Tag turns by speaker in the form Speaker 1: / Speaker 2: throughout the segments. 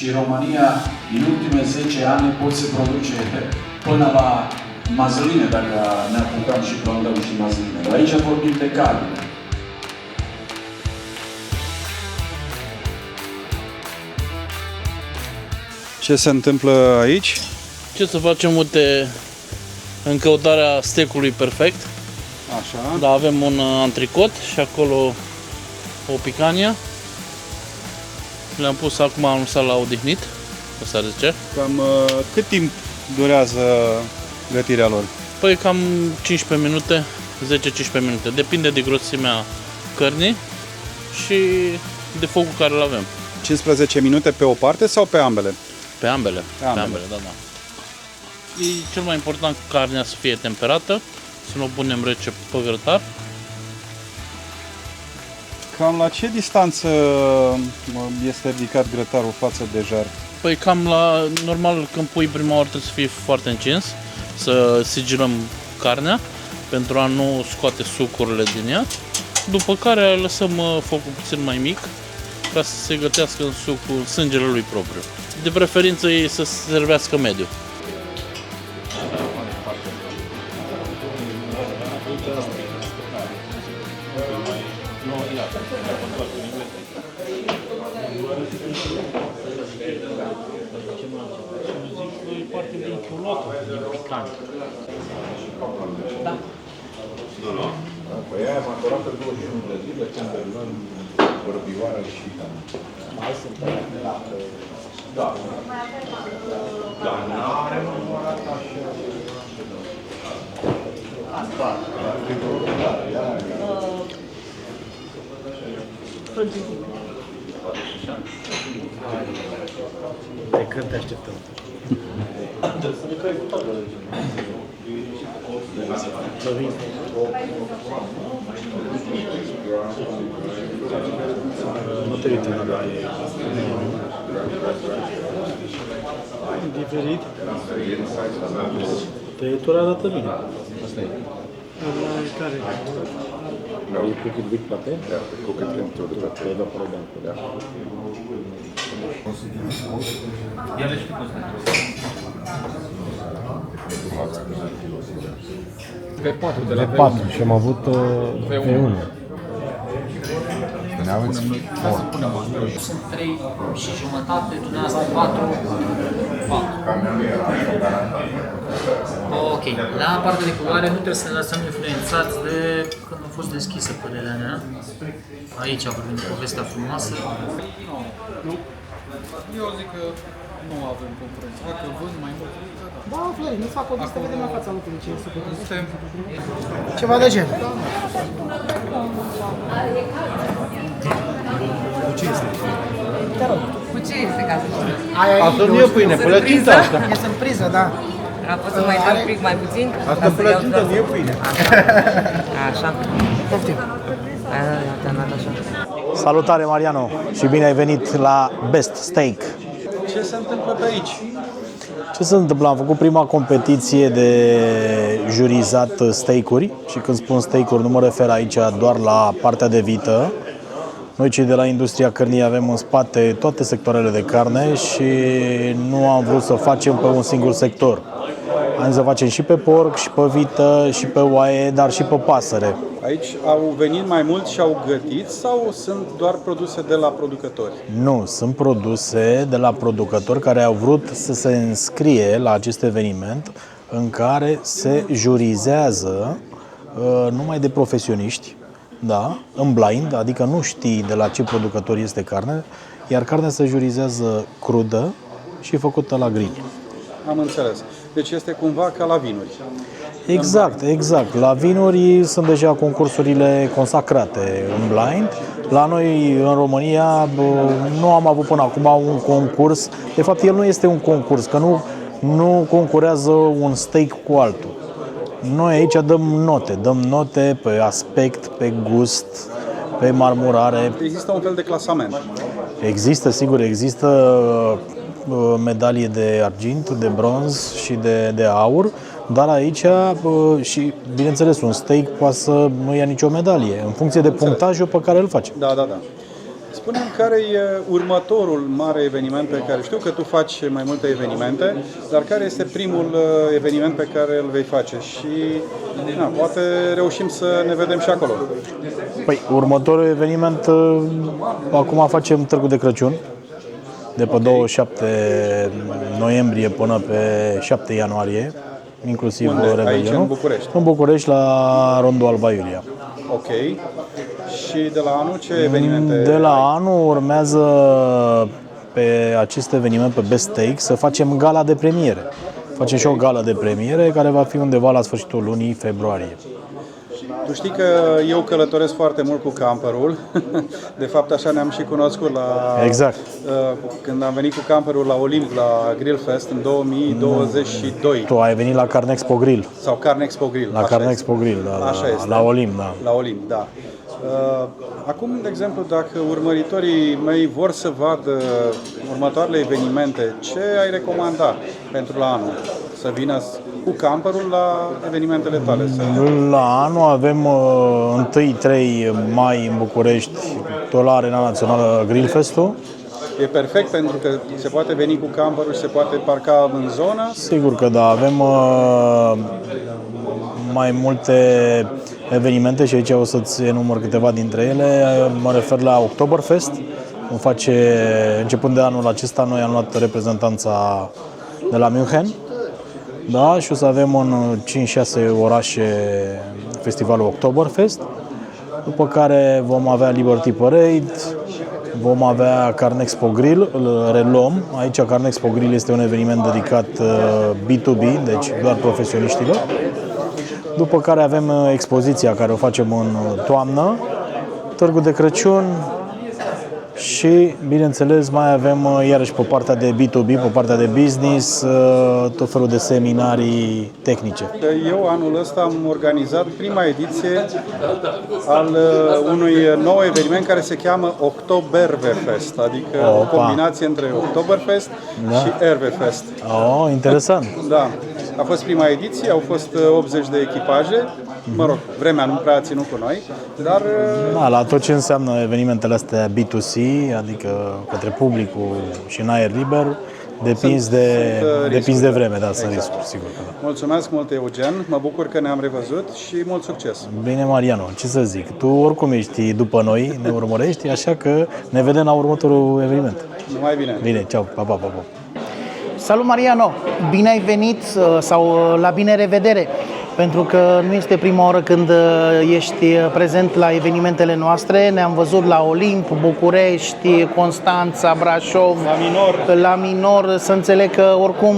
Speaker 1: Și România, în ultimele 10 ani, pot să produce până la mazăline, dacă ne apucăm și plantăm și mazăline. Aici vorbim de carne.
Speaker 2: Ce se întâmplă aici?
Speaker 3: Ce să facem, uite, în căutarea steak-ului perfect.
Speaker 2: Așa.
Speaker 3: Da, avem un antricot și acolo o picania. Le-am pus acum, am lăsat la odihnit, asta zice.
Speaker 2: Cam cât timp durează gătirea lor?
Speaker 3: Păi cam 15 minute, 10-15 minute. Depinde de grosimea cărnii și de focul care îl avem.
Speaker 2: 15 minute pe o parte sau pe ambele?
Speaker 3: Pe ambele.
Speaker 2: Pe ambele,
Speaker 3: da. E cel mai important carnea să fie temperată, să nu o punem rece pe grătar.
Speaker 2: Cam la ce distanță este ridicat grătarul față de jar?
Speaker 3: Păi cam la, normal, când pui prima oară trebuie să fie foarte încins, să sigilăm carnea pentru a nu scoate sucurile din ea, după care lăsăm focul puțin mai mic ca să se gătească în sucul, sângele lui propriu. De preferință e să se servească mediu.
Speaker 4: Păi aia m-a curat pe 21 de zile când luăm vorbioară și mai sunt da. Da, n-are mămorat așa.
Speaker 5: De când te așteptăm? Nu te uite la diferit. Tăietura arată bine. Asta e. Care?
Speaker 4: E cookie with pate? Da, cookie pentru de pate. Da, program. Da.
Speaker 6: Ele știu cum sunt. Pe 4 de la
Speaker 5: P4 și am avut P1.
Speaker 7: Sunt 3 și jumătate, dumneavoastră 4. Ok. La partea de culoare nu trebuie să ne lăsăm influențați de când a fost deschisă părerea mea. Aici vorbim de povestea frumoasă.
Speaker 6: Nu. Eu zic că nu avem concurență. Dacă vând mai mult,
Speaker 8: Da, Florin, nu fac o listă, vedem la fața locului ce este pe
Speaker 6: putem.
Speaker 8: ceva de gen.
Speaker 5: Cu ce este?
Speaker 8: Te rog.
Speaker 9: Cu ce este, ca să știu?
Speaker 5: Asta nu e pâine, plătintă asta.
Speaker 8: E surpriză, da.
Speaker 9: A fost să mai dau un pic mai puțin?
Speaker 5: Asta plătintă, nu e pâine.
Speaker 9: Așa.
Speaker 8: Poftim.
Speaker 9: Te-am dat așa.
Speaker 5: Salutare, Mariano, și bine ai venit la Best Steak.
Speaker 2: Ce se întâmplă pe aici?
Speaker 5: Ce se întâmplă? Am făcut prima competiție de jurizat steak-uri și când spun steak-uri nu mă refer aici doar la partea de vită. Noi cei de la industria cărnii avem în spate toate sectoarele de carne și nu am vrut să facem pe un singur sector. Am să facem și pe porc, și pe vită, și pe oaie, dar și pe pasăre.
Speaker 2: Aici au venit mai mulți și au gătit sau sunt doar produse de la producători?
Speaker 5: Nu, sunt produse de la producători care au vrut să se înscrie la acest eveniment în care se jurizează numai de profesioniști, da, în blind, adică nu știi de la ce producător este carne, iar carnea se jurizează crudă și făcută la grill.
Speaker 2: Am înțeles. Deci este cumva ca la vinuri.
Speaker 5: Exact. La vinuri sunt deja concursurile consacrate în blind. La noi, în România, nu am avut până acum un concurs. De fapt, el nu este un concurs, că nu concurează un steak cu altul. Noi aici dăm note pe aspect, pe gust, pe marmurare.
Speaker 2: Există un fel de clasament.
Speaker 5: Există, sigur, medalie de argint, de bronz și de aur, dar aici și, bineînțeles, un steak poate să nu ia nicio medalie, în funcție de punctajul pe care îl face.
Speaker 2: Da. Spune-mi care e următorul mare eveniment pe care știu că tu faci mai multe evenimente, dar care este primul eveniment pe care îl vei face și poate reușim să ne vedem și acolo.
Speaker 5: Păi, următorul eveniment, acum facem Târgul de Crăciun, de pe 27 noiembrie până pe 7 ianuarie, inclusiv Revelionul.
Speaker 2: Aici, în București?
Speaker 5: În București, la Rondul Alba Iulia.
Speaker 2: Ok. Și de la anul ce evenimente?
Speaker 5: De la anul urmează pe acest eveniment, pe Best Steak, să facem gala de premiere. Facem și o gală de premiere care va fi undeva la sfârșitul lunii februarie.
Speaker 2: Tu știi că eu călătoresc foarte mult cu camperul. De fapt, așa ne-am și cunoscut
Speaker 5: Exact.
Speaker 2: Când am venit cu camperul la Olimp, la Grill Fest, în 2022.
Speaker 5: Tu ai venit la Carne Expo Grill.
Speaker 2: Sau Carne Expo Grill.
Speaker 5: La Carne Expo Grill,
Speaker 2: Așa este.
Speaker 5: la Olimp, da.
Speaker 2: La Olimp, da. Acum, de exemplu, dacă urmăritorii mei vor să vadă următoarele evenimente, ce ai recomanda pentru la anul? Să vină cu camperul la evenimentele tale?
Speaker 5: La anul avem 1-3 mai în București, tot la Arena Națională Grill Fest-ul.
Speaker 2: E perfect pentru că se poate veni cu camperul și se poate parca în zonă?
Speaker 5: Sigur că da, avem mai multe evenimente și aici o să-ți enumăr câteva dintre ele. Mă refer la Oktoberfest. Începând de anul acesta, noi am luat reprezentanța de la München. Da, și o să avem în 5-6 orașe festivalul Oktoberfest. După care vom avea Liberty Parade, vom avea Carne Expo Grill, îl reluăm. Aici Carne Expo Grill este un eveniment dedicat B2B, deci doar profesioniștilor. După care avem expoziția care o facem în toamnă, Târgul de Crăciun și, bineînțeles, mai avem iarăși pe partea de B2B, pe partea de business, tot felul de seminarii tehnice.
Speaker 2: Eu anul ăsta am organizat prima ediție al unui nou eveniment care se cheamă Oktoberfest, adică o combinație între Oktoberfest și Ervefest.
Speaker 5: Oh, interesant.
Speaker 2: Da. A fost prima ediție, au fost 80 de echipaje. Mă rog, vremea nu prea a ținut cu noi, dar...
Speaker 5: Da, la tot ce înseamnă evenimentele astea B2C, adică către publicul și în aer liber, depinzi de vreme, da, sunt riscuri, sigur că da.
Speaker 2: Mulțumesc mult, Eugen, mă bucur că ne-am revăzut și mult succes!
Speaker 5: Bine, Mariano, ce să zic, tu oricum ești după noi, ne urmărești, așa că ne vedem la următorul eveniment.
Speaker 2: Numai bine!
Speaker 5: Bine, ceau, pa, pa, pa, pa.
Speaker 8: Salut, Mariano! Bine ai venit sau la bine revedere! Pentru că nu este prima oară când ești prezent la evenimentele noastre. Ne-am văzut la Olimp, București, Constanța, Brașov, la minor. Să înțeleg că oricum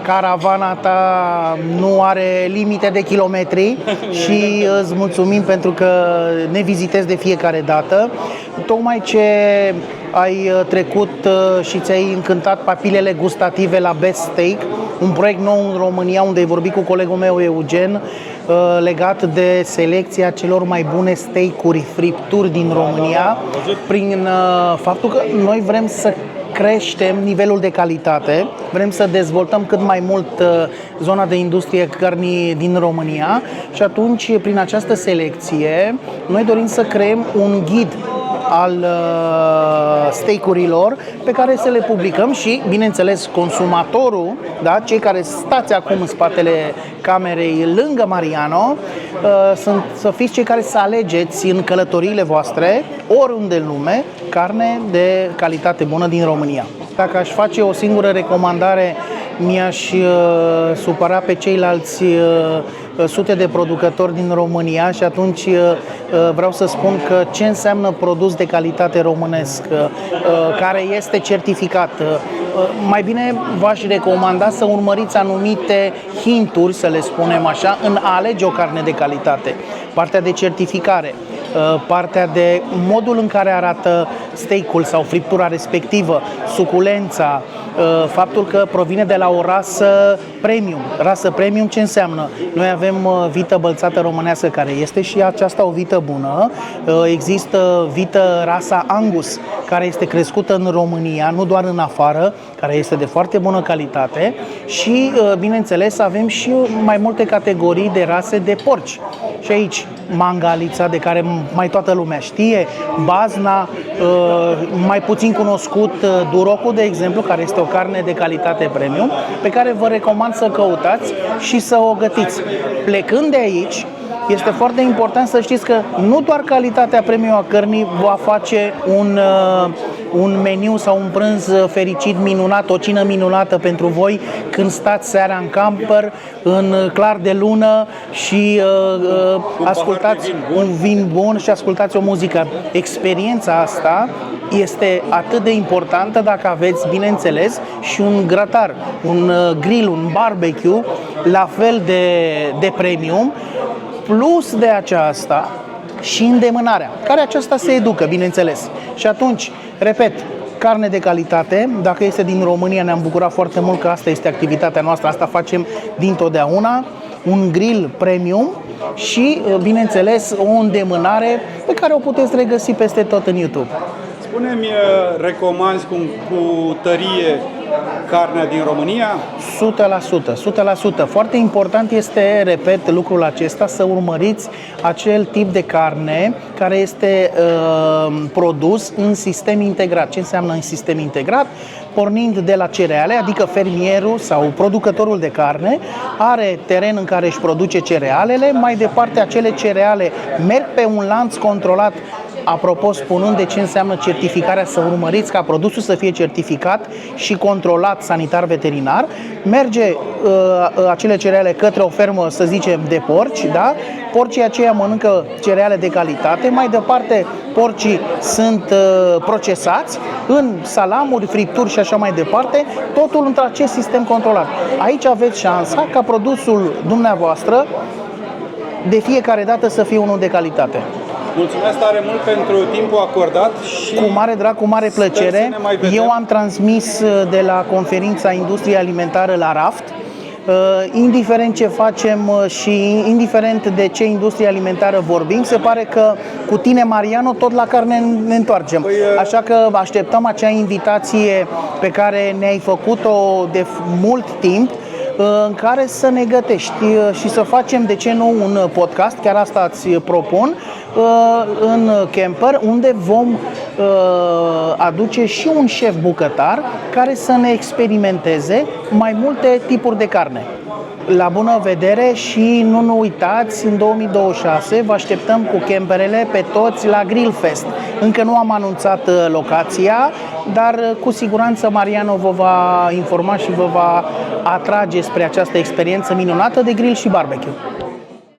Speaker 8: caravana ta nu are limite de kilometri și îți mulțumim pentru că ne vizitezi de fiecare dată. Tocmai ce ai trecut și ți-ai încântat papilele gustative la Best Steak, un proiect nou în România unde ai vorbit cu colegul meu Eugen legat de selecția celor mai bune steak-uri, fripturi din România, prin faptul că noi vrem să creștem nivelul de calitate, vrem să dezvoltăm cât mai mult zona de industrie cărnii din România și atunci, prin această selecție, noi dorim să creăm un ghid al steak-urilor pe care să le publicăm și, bineînțeles, consumatorul, da, cei care stați acum în spatele camerei lângă Mariano, să fiți cei care să alegeți în călătoriile voastre, oriunde în lume, carne de calitate bună din România. Dacă aș face o singură recomandare, mi-aș supăra pe ceilalți sute de producători din România și atunci vreau să spun că ce înseamnă produs de calitate românesc, care este certificat. Mai bine v-aș recomanda să urmăriți anumite hinturi, să le spunem așa, în a alege o carne de calitate. Partea de certificare, partea de modul în care arată steak-ul sau friptura respectivă, suculența, faptul că provine de la o rasă premium. Rasă premium ce înseamnă? Noi avem vită bălțată românească care este și aceasta o vită bună. Există vită rasa Angus care este crescută în România, nu doar în afară, care este de foarte bună calitate și, bineînțeles, avem și mai multe categorii de rase de porci. Și aici mangalița, de care mai toată lumea știe, bazna, mai puțin cunoscut durocul, de exemplu, care este o carne de calitate premium, pe care vă recomand să căutați și să o gătiți. Plecând de aici, este foarte important să știți că nu doar calitatea premium a cărnii va face un meniu sau un prânz fericit, minunat, o cină minunată pentru voi când stați seara în camper, în clar de lună și ascultați un vin bun și ascultați o muzică. Experiența asta este atât de importantă dacă aveți, bineînțeles, și un grătar, un grill, un barbecue, la fel de premium, plus de aceasta și îndemânarea, care aceasta se educă, bineînțeles. Și atunci, repet, carne de calitate, dacă este din România, ne-am bucurat foarte mult că asta este activitatea noastră, asta facem dintotdeauna, un grill premium și, bineînțeles, o îndemânare pe care o puteți regăsi peste tot în YouTube.
Speaker 2: Spune-mi, recomanzi cu tărie carnea din România?
Speaker 8: 100%. Foarte important este, repet, lucrul acesta, să urmăriți acel tip de carne care este produs în sistem integrat. Ce înseamnă în sistem integrat? Pornind de la cereale, adică fermierul sau producătorul de carne are teren în care își produce cerealele, mai departe acele cereale merg pe un lanț controlat. Apropo, spunând de ce înseamnă certificarea, să urmăriți ca produsul să fie certificat și controlat sanitar-veterinar, merge acele cereale către o fermă, să zicem, de porci, da? Porcii aceia mănâncă cereale de calitate, mai departe porcii sunt procesați în salamuri, fripturi și așa mai departe, totul într acest sistem controlat. Aici aveți șansa ca produsul dumneavoastră de fiecare dată să fie unul de calitate.
Speaker 2: Mulțumesc tare mult pentru timpul acordat și
Speaker 8: cu mare drag, cu mare plăcere. Eu am transmis de la Conferința INDUSTRIA ALIMENTARă la RAFT. Indiferent ce facem și indiferent de ce industrie alimentară vorbim, se pare că cu tine, Mariano, tot la carne ne întoarcem. Așa că așteptăm acea invitație pe care ne-ai făcut-o de mult timp, în care să ne gătești și să facem, de ce nu, un podcast, chiar asta îți propun, în camper, unde vom aduce și un șef bucătar care să ne experimenteze mai multe tipuri de carne. La bună vedere și nu uitați, în 2026 vă așteptăm cu camperele pe toți la Grill Fest. Încă nu am anunțat locația, dar cu siguranță Mariano vă va informa și vă va atrage spre această experiență minunată de grill și barbecue.